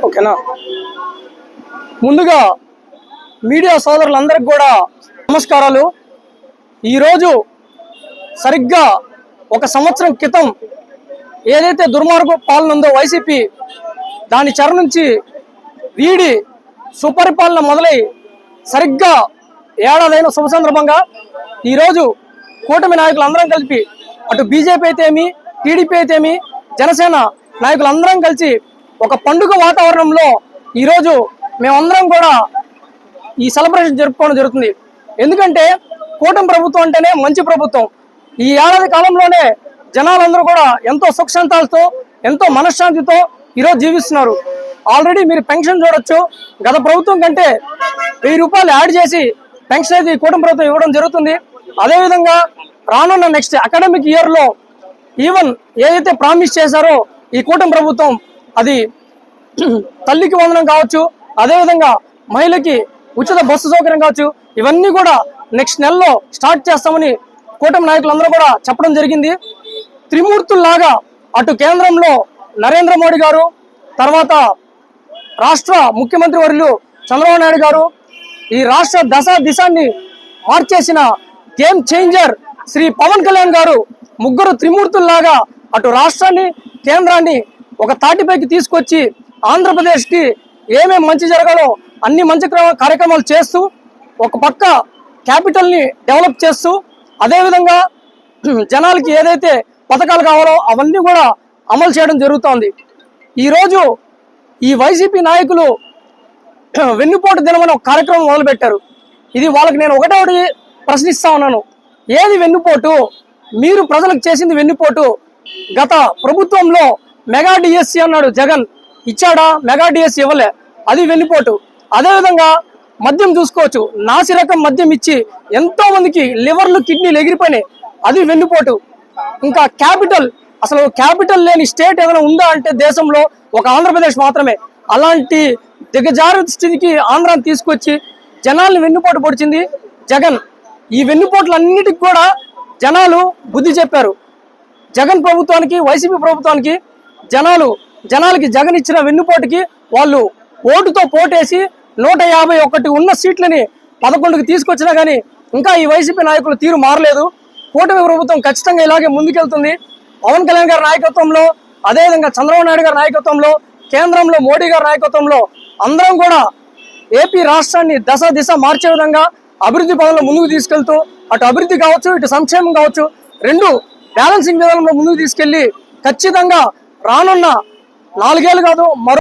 ఓకేనా. ముందుగా మీడియా సోదరులందరికీ కూడా నమస్కారాలు. ఈరోజు సరిగ్గా ఒక సంవత్సరం క్రితం ఏదైతే దుర్మార్గ పాలన ఉందో వైసీపీ, దాని చెర నుంచి వీడి సుపరిపాలన మొదలై సరిగ్గా ఏడాదైన శుభ సందర్భంగా ఈరోజు కూటమి నాయకులు అందరం కలిపి, అటు బీజేపీ అయితేమి, టీడీపీ అయితేమి, జనసేన నాయకులందరం కలిసి ఒక పండుగ వాతావరణంలో ఈరోజు మేమందరం కూడా ఈ సెలబ్రేషన్ జరుపుకోవడం జరుగుతుంది. ఎందుకంటే కూటమి ప్రభుత్వం అంటేనే మంచి ప్రభుత్వం. ఈ ఏడాది కాలంలోనే జనాలందరూ కూడా ఎంతో సుఖశాంతాలతో, ఎంతో మనశ్శాంతితో ఈరోజు జీవిస్తున్నారు. ఆల్రెడీ మీరు పెన్షన్ చూడొచ్చు. గత ప్రభుత్వం కంటే 1000 రూపాయలు యాడ్ చేసి పెన్షన్ అయితే ఈ కూటమి ప్రభుత్వం ఇవ్వడం జరుగుతుంది. అదేవిధంగా రానున్న నెక్స్ట్ అకాడమిక్ ఇయర్లో ఈవెన్ ఏదైతే ప్రామిస్ చేశారో ఈ కూటమి ప్రభుత్వం, అది తల్లికి వందనం కావచ్చు, అదేవిధంగా మహిళకి ఉచిత బస్సు సౌకర్యం కావచ్చు, ఇవన్నీ కూడా నెక్స్ట్ నెలలో స్టార్ట్ చేస్తామని కూటమి నాయకులందరూ కూడా చెప్పడం జరిగింది. త్రిమూర్తుల్లాగా అటు కేంద్రంలో నరేంద్ర మోడీ గారు, తర్వాత రాష్ట్ర ముఖ్యమంత్రి వర్యులు చంద్రబాబు నాయుడు గారు, ఈ రాష్ట్ర దిశాన్ని మార్చేసిన గేమ్ చేంజర్ శ్రీ పవన్ కళ్యాణ్ గారు, ముగ్గురు త్రిమూర్తుల్లాగా అటు రాష్ట్రాన్ని, కేంద్రాన్ని ఒక తాటిపైకి తీసుకొచ్చి ఆంధ్రప్రదేశ్కి ఏమేమి మంచి జరగాలో అన్ని మంచి కార్యక్రమాలు చేస్తూ, ఒక పక్క క్యాపిటల్ని డెవలప్ చేస్తూ, అదేవిధంగా జనాలకి ఏదైతే పథకాలు కావాలో అవన్నీ కూడా అమలు చేయడం జరుగుతోంది. ఈరోజు ఈ వైసీపీ నాయకులు వెన్నుపోటు దినమని ఒక కార్యక్రమం మొదలుపెట్టారు. ఇది వాళ్ళకి నేను ఒకటి ప్రశ్నిస్తా ఉన్నాను. ఏది వెన్నుపోటు? మీరు ప్రజలకు చేసింది వెన్నుపోటు. గత ప్రభుత్వంలో మెగా డిఎస్సి అన్నాడు జగన్, ఇచ్చాడా? మెగా డిఎస్సి ఇవ్వలే, అది వెన్నుపోటు. అదేవిధంగా మద్యం చూసుకోవచ్చు, నాసిరకం మద్యం ఇచ్చి ఎంతో మందికి లివర్లు, కిడ్నీలు ఎగిరిపోయినాయి, అది వెన్నుపోటు. ఇంకా క్యాపిటల్, అసలు క్యాపిటల్ లేని స్టేట్ ఏదైనా ఉందా అంటే దేశంలో ఒక ఆంధ్రప్రదేశ్ మాత్రమే. అలాంటి దిగజారు స్థితికి ఆంధ్రాన్ని తీసుకొచ్చి జనాల్ని వెన్నుపోటు పొడిచింది జగన్. ఈ వెన్నుపోట్లన్నిటికి కూడా జనాలు బుద్ధి చెప్పారు. జగన్ ప్రభుత్వానికి, వైసీపీ ప్రభుత్వానికి జనాలకి జగన్ ఇచ్చిన వెన్నుపోటుకి వాళ్ళు ఓటుతో పోటేసి 151 ఉన్న సీట్లని 11కి తీసుకొచ్చినా కానీ ఇంకా ఈ వైసీపీ నాయకులు తీరు మారలేదు. కూటమి ప్రభుత్వం ఖచ్చితంగా ఇలాగే ముందుకెళ్తుంది. పవన్ కళ్యాణ్ గారి నాయకత్వంలో, అదేవిధంగా చంద్రబాబు నాయుడు గారి నాయకత్వంలో, కేంద్రంలో మోడీ గారి నాయకత్వంలో అందరం కూడా ఏపీ రాష్ట్రాన్ని దిశ మార్చే విధంగా అభివృద్ధి పదంలో ముందుకు తీసుకెళ్తూ, అటు అభివృద్ధి కావచ్చు, ఇటు సంక్షేమం కావచ్చు, రెండు బ్యాలెన్సింగ్ విధానంలో ముందుకు తీసుకెళ్లి ఖచ్చితంగా రానున్న 4 ఏళ్ళు కాదు, మరో